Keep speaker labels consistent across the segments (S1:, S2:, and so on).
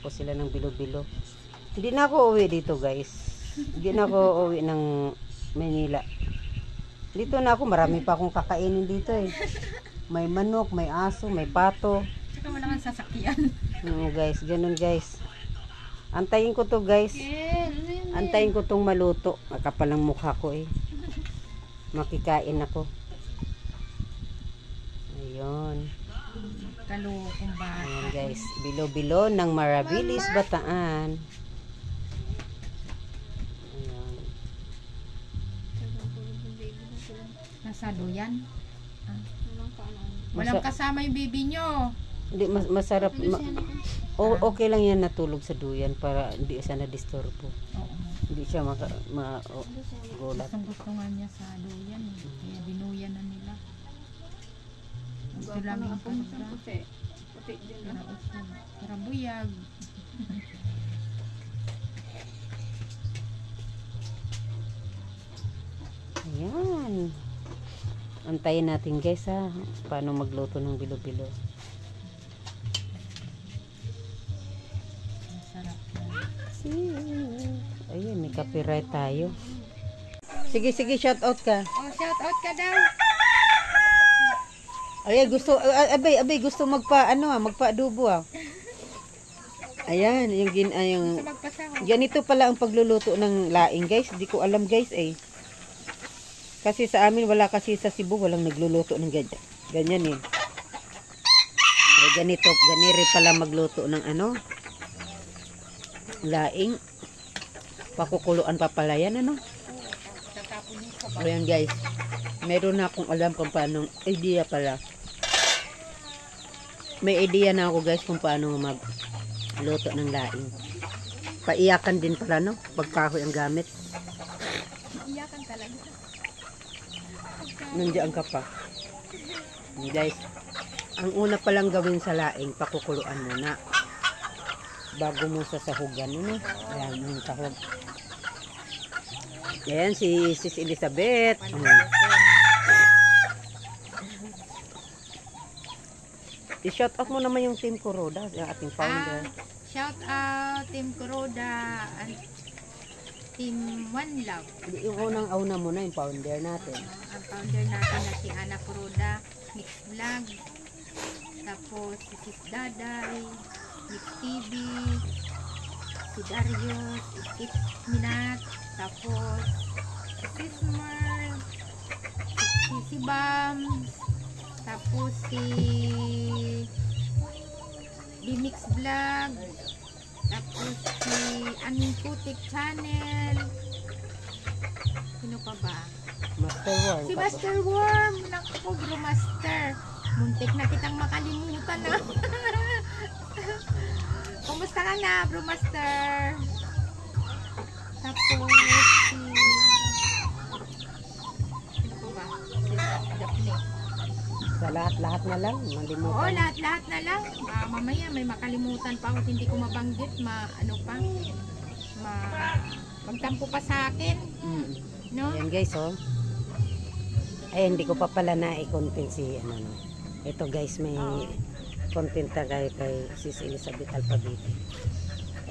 S1: po sila ng bilo-bilo. Hindi na ako uwi dito guys. Hindi na ako uwi ng Manila. Dito na ako, marami pa akong kakainin dito eh. May manok, may aso, may pato.
S2: Tsaka wala kang sasakyan.
S1: Guys, ganun guys. Antayin ko to guys. Antayin ko tong maluto. Makapalang mukha ko eh. Makikain ako. Ayun.
S2: Kalukong bata.
S1: Ayan guys, bilo-bilo ng Marabilis, Bataan. Ayan.
S2: Nasa duyan. Walang kasama yung baby nyo.
S1: Hindi, masarap. Okay lang yan natulog sa duyan para hindi siya na-disturbo.
S2: Oo.
S1: Hindi siya gulat.
S2: Gusto nga niya sa duyan eh. Kaya dinuyan na nila. Ito lang yung pagka. Puti din na. Para buyag.
S1: Ayan. Antayin natin guys ha. Paano magluto ng bilo-bilo.
S2: Masarap na.
S1: Ayun, may copyright tayo. Sige, shout out ka.
S2: Oh, shout out ka daw.
S1: Ay, gusto, abay, gusto magpa-adobo ah. Ayan, yung
S2: Gusto magpasahog.
S1: ganito pala ang pagluluto ng laing guys. Hindi ko alam guys eh. Kasi sa amin wala kasi sa Cebu walang nagluluto ng ganyan. Ganyan eh. Ay, ganito pala magluto ng laing. Pakukuluan pa pala yan Ayan guys. Meron na akong alam kung paano idea pala. May idea na ako guys kung paano magluto ng laing. Paiyakan din pala pagkahoy ang gamit.
S2: Iyakan talaga.
S1: Nandiyan ka pa. Guys, ang una palang gawin sa laing, pakukuluan muna. Bago mo sasahugan, Ayan, yung sahog. Ayan, si Sis Elizabeth. I-shout out mo naman yung Team Kuroda, yung ating founder.
S2: Shout out Team Kuroda and Team One Love.
S1: Yung unang-una muna yung founder natin.
S2: Ang founder natin na si Ana Kuroda, Mix Vlog, tapos si Sis Daday, Mix TV, si Darius, si Kip Minat, tapos si Sis Merl, si Bam, tapos si Mix Vlog, tapos si Aning Putik Channel. Sino pa ba?
S1: Master Worm.
S2: Si Master Worm. Naku, Bro Master. Muntik na kitang makalimutan na. Kumusta ka na, Bro Master? Tapos si... Sino pa ba? Si Daphne.
S1: Sa lahat-lahat na lang, malimutan.
S2: Oo, lahat-lahat na lang. Mamaya may makalimutan pa ako, hindi ko mabanggit, magtampo pa sa akin. No?
S1: Ayan guys, Ay, hindi ko pa pala na-content si, Ito guys, may content na kay Sis Elizabeth Alpabete.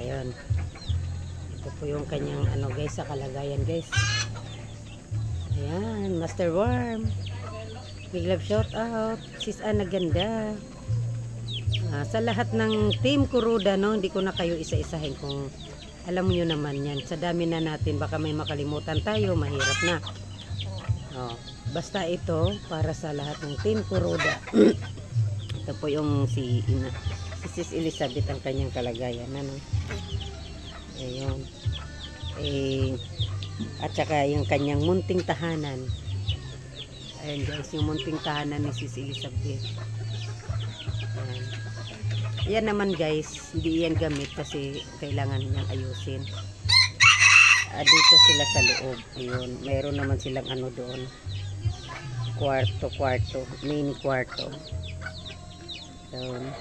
S1: Ayun. Ito po yung kanyang, guys, sa kalagayan guys. Ayan, Master Worm. Big love shout out. Sis Ana ganda. Sa lahat ng Team Kuroda, hindi ko na kayo isa-isahin kung alam niyo naman yan. Sa dami na natin, baka may makalimutan tayo, mahirap na. Basta ito, para sa lahat ng Team Kuroda. Ito po yung si Sis Elizabeth ang kanyang kalagayan. Ayun. At saka yung kanyang munting tahanan. Ayan guys, yung munting tahanan ni Sis Elizabeth. Ayan. Yan naman guys, hindi yan gamit kasi kailangan niyang ayusin. Dito sila sa loob. Ayun, mayroon naman silang doon. Kwarto, mini kwarto. Ayun.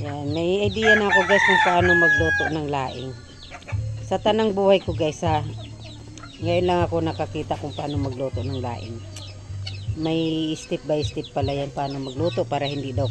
S1: Yan, may idea na ako guys kung paano magluto ng laing. Sa tanang buhay ko guys ngayon lang ako nakakita kung paano magluto ng laing. May step by step pala yan paano magluto para hindi daw